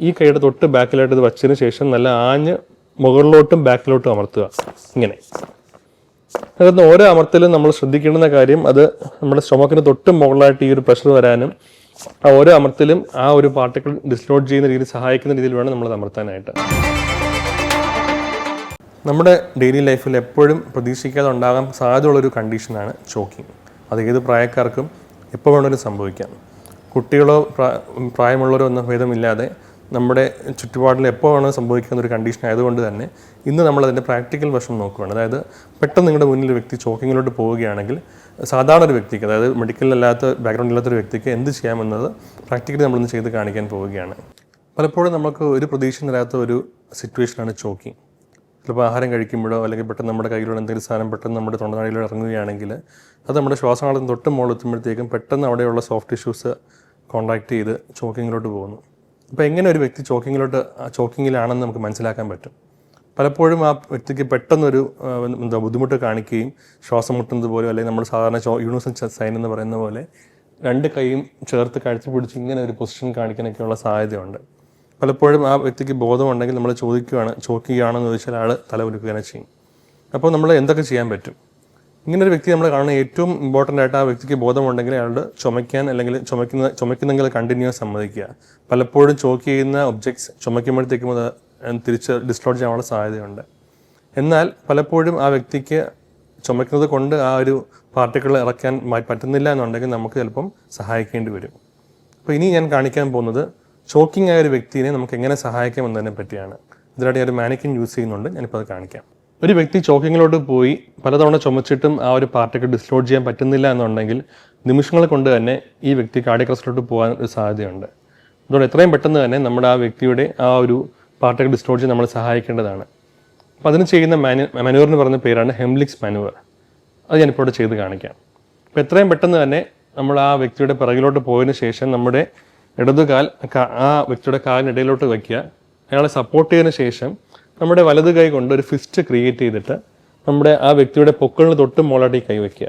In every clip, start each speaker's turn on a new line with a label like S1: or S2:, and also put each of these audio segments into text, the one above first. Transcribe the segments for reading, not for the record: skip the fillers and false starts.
S1: ഈ കൈയുടെ തൊട്ട് ബാക്കിലായിട്ട് ഇത് വച്ചതിന് ശേഷം നല്ല ആഞ്ഞ് മുകളിലോട്ടും ബാക്കിലോട്ടും അമർത്തുക. ഇങ്ങനെ അതിന് ഓരോ അമർത്തലും നമ്മൾ ശ്രദ്ധിക്കേണ്ടുന്ന കാര്യം, അത് നമ്മുടെ സ്റ്റൊമക്കിന് തൊട്ട് മുകളിലായിട്ട് ഈ ഒരു പ്രഷർ വരാനും ആ ഓരോ അമർത്തലും ആ ഒരു പാർട്ടിക്കിൾ ഡിസ്ലോഡ് ചെയ്യുന്ന രീതിയിൽ സഹായിക്കുന്ന രീതിയിൽ വേണം നമ്മൾ അമർത്താനായിട്ട്. നമ്മുടെ ഡെയിലി ലൈഫിൽ എപ്പോഴും പ്രതീക്ഷിക്കാതെ ഉണ്ടാകാൻ സാധ്യതയുള്ളൊരു കണ്ടീഷനാണ് ചോക്കിങ്. അത് ഏത് പ്രായക്കാർക്കും എപ്പോൾ വേണമെങ്കിലും സംഭവിക്കാം. കുട്ടികളോ പ്രായമുള്ളവരോ ഒന്നും ഭേദമില്ലാതെ നമ്മുടെ ചുറ്റുപാടിൽ എപ്പോൾ വേണമെങ്കിലും സംഭവിക്കുന്ന ഒരു കണ്ടീഷൻ ആയതുകൊണ്ട് തന്നെ ഇന്ന് നമ്മളതിൻ്റെ പ്രാക്ടിക്കൽ വശം നോക്കുകയാണ്. അതായത് പെട്ടെന്ന് നിങ്ങളുടെ മുന്നിൽ വ്യക്തി ചോക്കിങ്ങിലോട്ട് പോവുകയാണെങ്കിൽ സാധാരണ ഒരു വ്യക്തിക്ക്, അതായത് മെഡിക്കലിലല്ലാത്ത ബാക്ക്ഗ്രൗണ്ട് ഇല്ലാത്തൊരു വ്യക്തിക്ക് എന്ത് ചെയ്യാമെന്നത് പ്രാക്ടിക്കലി നമ്മളിന്ന് ചെയ്ത് കാണിക്കാൻ പോവുകയാണ്. പലപ്പോഴും നമുക്ക് ഒരു പ്രതീക്ഷ തരാത്ത ഒരു സിറ്റുവേഷനാണ് ചോക്കിങ്. ചിലപ്പോൾ ആഹാരം കഴിക്കുമ്പോഴോ അല്ലെങ്കിൽ പെട്ടെന്ന് നമ്മുടെ കയ്യിലുള്ള എന്തെങ്കിലും സാധനം പെട്ടെന്ന് നമ്മുടെ തൊണ്ടനാടിയിലൂടെ ഇറങ്ങുകയാണെങ്കിൽ അത് നമ്മുടെ ശ്വാസനാളത്തിന് തൊട്ട് മുകളിൽ എത്തുമ്പോഴത്തേക്കും പെട്ടെന്ന് അവിടെയുള്ള സോഫ്റ്റ് ടിഷ്യൂസ് കോൺടാക്ട് ചെയ്ത് ചോക്കിങ്ങിലോട്ട് പോകുന്നു. അപ്പോൾ എങ്ങനെ ഒരു വ്യക്തി ചോക്കിങ്ങിലാണെന്ന് നമുക്ക് മനസ്സിലാക്കാൻ പറ്റും? പലപ്പോഴും ആ വ്യക്തിക്ക് പെട്ടെന്നൊരു ബുദ്ധിമുട്ട് കാണിക്കുകയും ശ്വാസം മുട്ടുന്നത് പോലെ, അല്ലെങ്കിൽ നമ്മൾ സാധാരണ യൂണിവേഴ്സൽ സൈൻ എന്ന് പറയുന്ന പോലെ രണ്ട് കൈയും ചേർത്ത് കഴുത്തി പിടിച്ച് ഇങ്ങനെ ഒരു പൊസിഷൻ കാണിക്കാനൊക്കെയുള്ള സാധ്യതയുണ്ട്. പലപ്പോഴും ആ വ്യക്തിക്ക് ബോധമുണ്ടെങ്കിൽ നമ്മൾ ചോക്കുകയാണെന്ന് ചോദിച്ചാൽ ആൾ തല ഉലുക്കുകയാണ് ചെയ്യും. അപ്പോൾ നമ്മൾ എന്തൊക്കെ ചെയ്യാൻ പറ്റും? ഇങ്ങനൊരു വ്യക്തി നമ്മൾ കാണുന്ന ഏറ്റവും ഇമ്പോർട്ടൻ്റ് ആയിട്ട് ആ വ്യക്തിക്ക് ബോധമുണ്ടെങ്കിൽ അയാളുടെ ചുമയ്ക്കാൻ അല്ലെങ്കിൽ ചുമക്കുന്നെങ്കിൽ കണ്ടിന്യൂസ് സമ്മതിക്കുക. പലപ്പോഴും ചോക്ക് ചെയ്യുന്ന ഒബ്ജക്ട്സ് ചുമയ്ക്കുമ്പോഴത്തേക്കും അത് തിരിച്ച് ഡിസ്ലോഡ് ചെയ്യാനുള്ള സാധ്യതയുണ്ട്. എന്നാൽ പലപ്പോഴും ആ വ്യക്തിക്ക് ചുമക്കുന്നത് കൊണ്ട് ആ ഒരു പാർട്ടിക്കിൾ ഇറക്കാൻ പറ്റുന്നില്ല എന്നുണ്ടെങ്കിൽ നമുക്ക് ചിലപ്പം സഹായിക്കേണ്ടി വരും. അപ്പോൾ ഇനി ഞാൻ കാണിക്കാൻ പോകുന്നത് ചോക്കിംഗ് ആയ ഒരു വ്യക്തിയെ നമുക്ക് എങ്ങനെ സഹായിക്കാം എന്നതിനെ പറ്റിയാണ്. ഇതിനായിട്ട് ഞാൻ ഒരു മാനിക്കിൻ യൂസ് ചെയ്യുന്നുണ്ട്, ഞാനിപ്പോൾ അത് കാണിക്കാം. ഒരു വ്യക്തി ചോക്കിങ്ങിലോട്ട് പോയി പലതവണ ചുമച്ചിട്ടും ആ ഒരു പാർട്ടിക്കിൾ ഡിസ്ലോഡ് ചെയ്യാൻ പറ്റുന്നില്ല എന്നുണ്ടെങ്കിൽ നിമിഷങ്ങൾ കൊണ്ട് തന്നെ ഈ വ്യക്തി കാർഡിയക് അറസ്റ്റിലോട്ട് പോകാൻ ഒരു സാധ്യതയുണ്ട്. അതുകൊണ്ട് എത്രയും പെട്ടെന്ന് തന്നെ നമ്മുടെ ആ വ്യക്തിയുടെ ആ ഒരു പാർട്ടിക്കിൾ ഡിസ്ലോഡ് ചെയ്യാൻ നമ്മൾ സഹായിക്കേണ്ടതാണ്. അപ്പോൾ അതിന് ചെയ്യുന്ന മാനുവർ എന്ന് പറയുന്ന പേരാണ് ഹെംലിക്സ് മാനുവർ. അത് ഞാനിപ്പോൾ ഇവിടെ ചെയ്ത് കാണിക്കാം. അപ്പോൾ എത്രയും പെട്ടെന്ന് തന്നെ നമ്മൾ ആ വ്യക്തിയുടെ പിറകിലോട്ട് പോയതിന് ശേഷം നമ്മുടെ ഇടതുകാൽ ആ വ്യക്തിയുടെ കാലിനിടയിലോട്ട് വയ്ക്കുക. അയാളെ സപ്പോർട്ട് ചെയ്തതിന് ശേഷം നമ്മുടെ വലത് കൈ കൊണ്ട് ഒരു ഫിസ്റ്റ് ക്രിയേറ്റ് ചെയ്തിട്ട് നമ്മുടെ ആ വ്യക്തിയുടെ പൊക്കിളിന് തൊട്ട് മുകളിലായിട്ട് ഈ കൈ വയ്ക്കുക.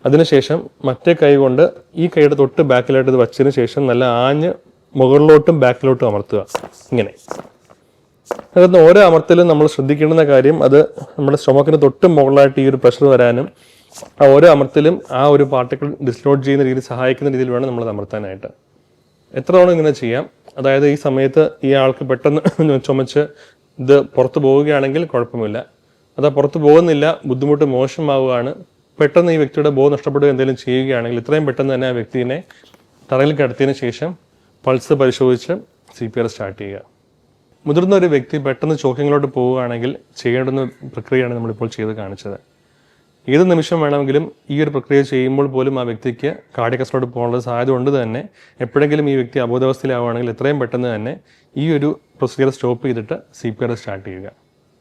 S1: അതിനുശേഷം മറ്റേ കൈ കൊണ്ട് ഈ കൈയുടെ തൊട്ട് ബാക്കിലായിട്ട് ഇത് വച്ചതിന് ശേഷം നല്ല ആഞ്ഞ് മുകളിലോട്ടും ബാക്കിലോട്ടും അമർത്തുക. ഇങ്ങനെ അതിന് ഓരോ അമർത്തലും നമ്മൾ ശ്രദ്ധിക്കേണ്ടുന്ന കാര്യം, അത് നമ്മുടെ സ്റ്റൊമക്കിന് തൊട്ട് മുകളിലായിട്ട് ഈ ഒരു പ്രഷർ വരാനും ആ ഓരോ അമർത്തലും ആ ഒരു പാർട്ടിക്കിൾ ഡിസ്ലോഡ് ചെയ്യുന്ന രീതിയിൽ സഹായിക്കുന്ന രീതിയിൽ വേണം നമ്മൾ അമർത്താനായിട്ട്. എത്ര തവണ ഇങ്ങനെ ചെയ്യാം. അതായത് ഈ സമയത്ത് ഈ ആൾക്ക് പെട്ടെന്ന് ചുമച്ച് ഇത് പുറത്ത് പോവുകയാണെങ്കിൽ കുഴപ്പമില്ല. അതാ പുറത്ത് പോകുന്നില്ല, ബുദ്ധിമുട്ട് മോശമാവുകയാണ്, പെട്ടെന്ന് ഈ വ്യക്തിയുടെ ബോധം നഷ്ടപ്പെടുക എന്തെങ്കിലും ചെയ്യുകയാണെങ്കിൽ എത്രയും പെട്ടെന്ന് തന്നെ ആ വ്യക്തിയെ തറയിൽ കിടത്തിയതിന് ശേഷം പൾസ് പരിശോധിച്ച് CPR സ്റ്റാർട്ട് ചെയ്യുക. മുതിർന്ന ഒരു വ്യക്തി പെട്ടെന്ന് ചോക്കിങ്ങിലോട്ട് പോവുകയാണെങ്കിൽ ചെയ്യേണ്ടുന്ന പ്രക്രിയയാണ് നമ്മളിപ്പോൾ ചെയ്ത് കാണിച്ചത്. ഏത് നിമിഷം വേണമെങ്കിലും ഈ ഒരു പ്രക്രിയ ചെയ്യുമ്പോൾ പോലും ആ വ്യക്തിക്ക് കാർഡിയക് അറസ്റ്റിലോട്ട് പോകാനുള്ള സാധ്യത കൊണ്ട് തന്നെ എപ്പോഴെങ്കിലും ഈ വ്യക്തി അബോധാവസ്ഥയിലാവുകയാണെങ്കിൽ എത്രയും പെട്ടെന്ന് തന്നെ ഈ ഒരു പ്രൊസീജിയർ സ്റ്റോപ്പ് ചെയ്തിട്ട് CPR സ്റ്റാർട്ട് ചെയ്യുക.